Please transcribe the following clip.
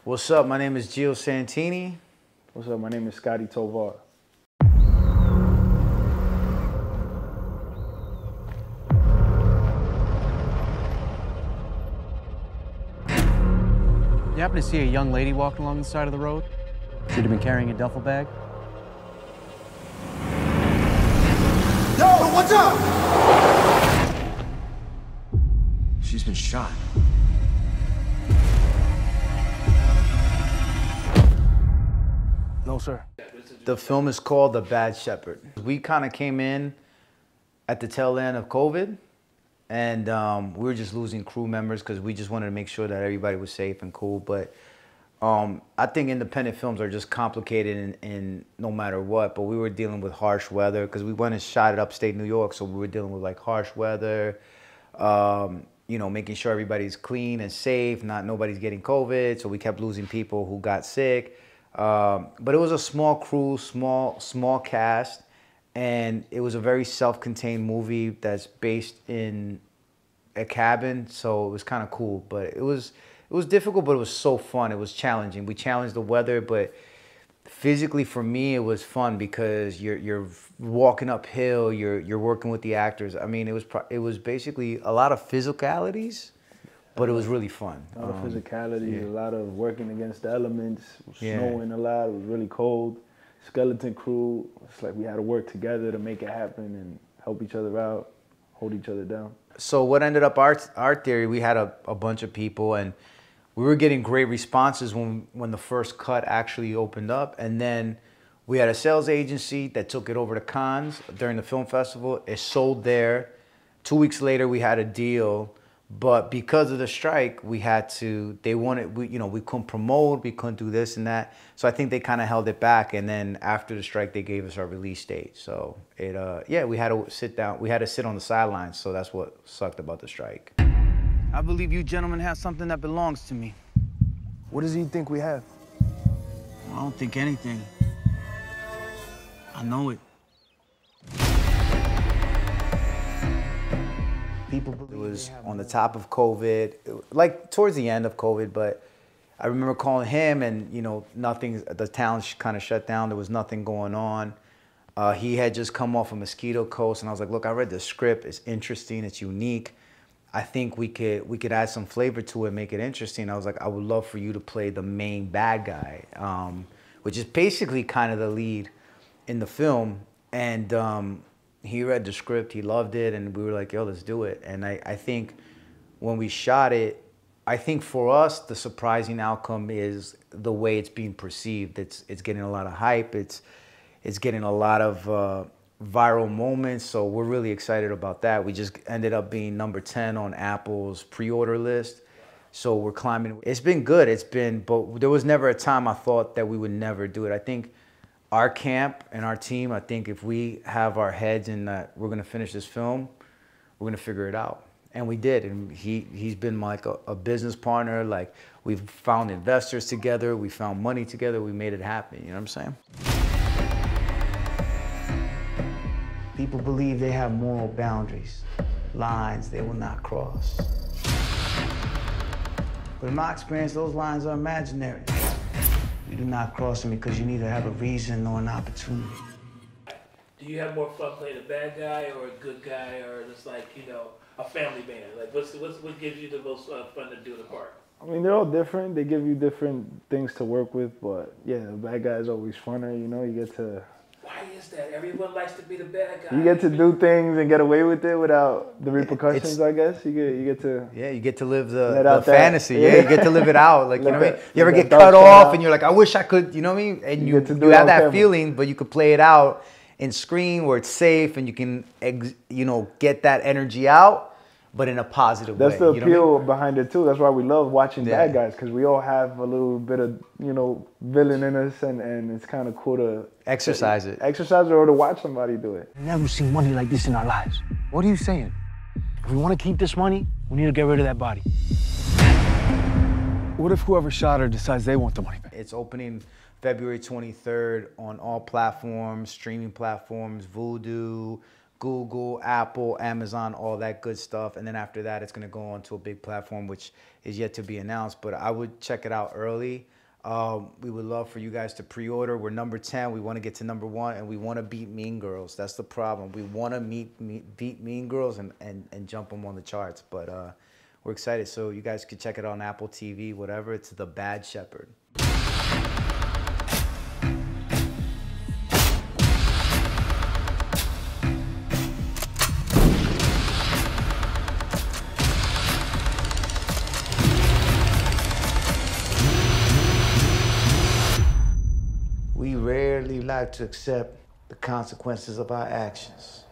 What's up? My name is Gio Santini. What's up? My name is Scotty Tovar. You happen to see a young lady walking along the side of the road? She'd have been carrying a duffel bag. Yo, what's up? She's been shot. No, sir. The film is called The Bad Shepard. We kind of came in at the tail end of COVID, and we were just losing crew members because we just wanted to make sure that everybody was safe and cool. But I think independent films are just complicated in no matter what. But we were dealing with harsh weather because we went and shot it upstate New York, so we were dealing with like harsh weather. You know, making sure everybody's clean and safe, nobody's getting COVID. So we kept losing people who got sick. But it was a small crew, small cast, and it was a very self-contained movie that's based in a cabin, so it was kind of cool. But it was difficult, but it was so fun. It was challenging. We challenged the weather, but physically for me it was fun because you're walking uphill, you're working with the actors. I mean, it was basically a lot of physicalities. But it was really fun. A lot of physicality, yeah. a lot of working against the elements. It was Yeah. snowing a lot, it was really cold. Skeleton crew, it's like we had to work together to make it happen and help each other out, hold each other down. So what ended up our theory, we had a bunch of people and we were getting great responses when the first cut actually opened up. And then we had a sales agency that took it over to Cannes during the film festival. It sold there. 2 weeks later, we had a deal. But because of the strike, we couldn't promote, we couldn't do this and that. So I think they kind of held it back. And then after the strike, they gave us our release date. So we had to sit down. We had to sit on the sidelines. So that's what sucked about the strike. I believe you gentlemen have something that belongs to me. What does he think we have? I don't think anything. I know it. It was on the top of COVID, like towards the end of COVID, but I remember calling him and, you know, the town kind of shut down. There was nothing going on. He had just come off of Mosquito Coast and I was like, look, I read the script. It's interesting. It's unique. I think we could add some flavor to it, make it interesting. I was like, I would love for you to play the main bad guy, which is basically kind of the lead in the film. And he read the script, he loved it, and we were like, yo, let's do it. And I think when we shot it, I think for us, the surprising outcome is the way it's being perceived. It's getting a lot of hype, it's getting a lot of viral moments, so we're really excited about that. We just ended up being number 10 on Apple's pre-order list, so we're climbing. It's been good, but there was never a time I thought that we would never do it. I think our camp and our team, I think if we have our heads in that we're gonna finish this film, we're gonna figure it out. And we did, and he's been like a business partner. Like, we've found investors together, we found money together, we made it happen, you know what I'm saying? People believe they have moral boundaries, lines they will not cross. But in my experience, those lines are imaginary. You do not cross them because you neither have a reason nor an opportunity. Do you have more fun playing a bad guy or a good guy, or just like, you know, a family man? Like, what gives you the most fun to do the part? I mean, they're all different. They give you different things to work with, but yeah, the bad guy is always funner, you know, you get to... Why is that? Everyone likes to be the bad guy. You get to do things and get away with it without the repercussions, I guess. You get to... Yeah, you get to live the fantasy. Yeah, you get to live it out. Like, you know what I mean? You ever get that cut dark off side and you're like, I wish I could, you know what I mean? And you it have on that camera. feeling, but you could play it out in screen where it's safe and you can, you know, get that energy out, but in a positive way. That's the you know what I appeal mean? behind it too. That's why we love watching Yeah. bad guys, because we all have a little bit of, you know, villain in us, and it's kind of cool to Exercise it. Exercise it or to watch somebody do it. We've never seen money like this in our lives. What are you saying? If we want to keep this money, we need to get rid of that body. What if whoever shot her decides they want the money back? It's opening February 23rd on all platforms, streaming platforms, Vudu, Google, Apple, Amazon, all that good stuff. And then after that, it's going to go on to a big platform, which is yet to be announced. But I would check it out early. We would love for you guys to pre-order. We're number 10. We want to get to number 1, and we want to beat Mean Girls. That's the problem. We want to beat Mean Girls and jump them on the charts. But we're excited. So you guys could check it out on Apple TV, whatever. It's The Bad Shepard. We rarely like to accept the consequences of our actions.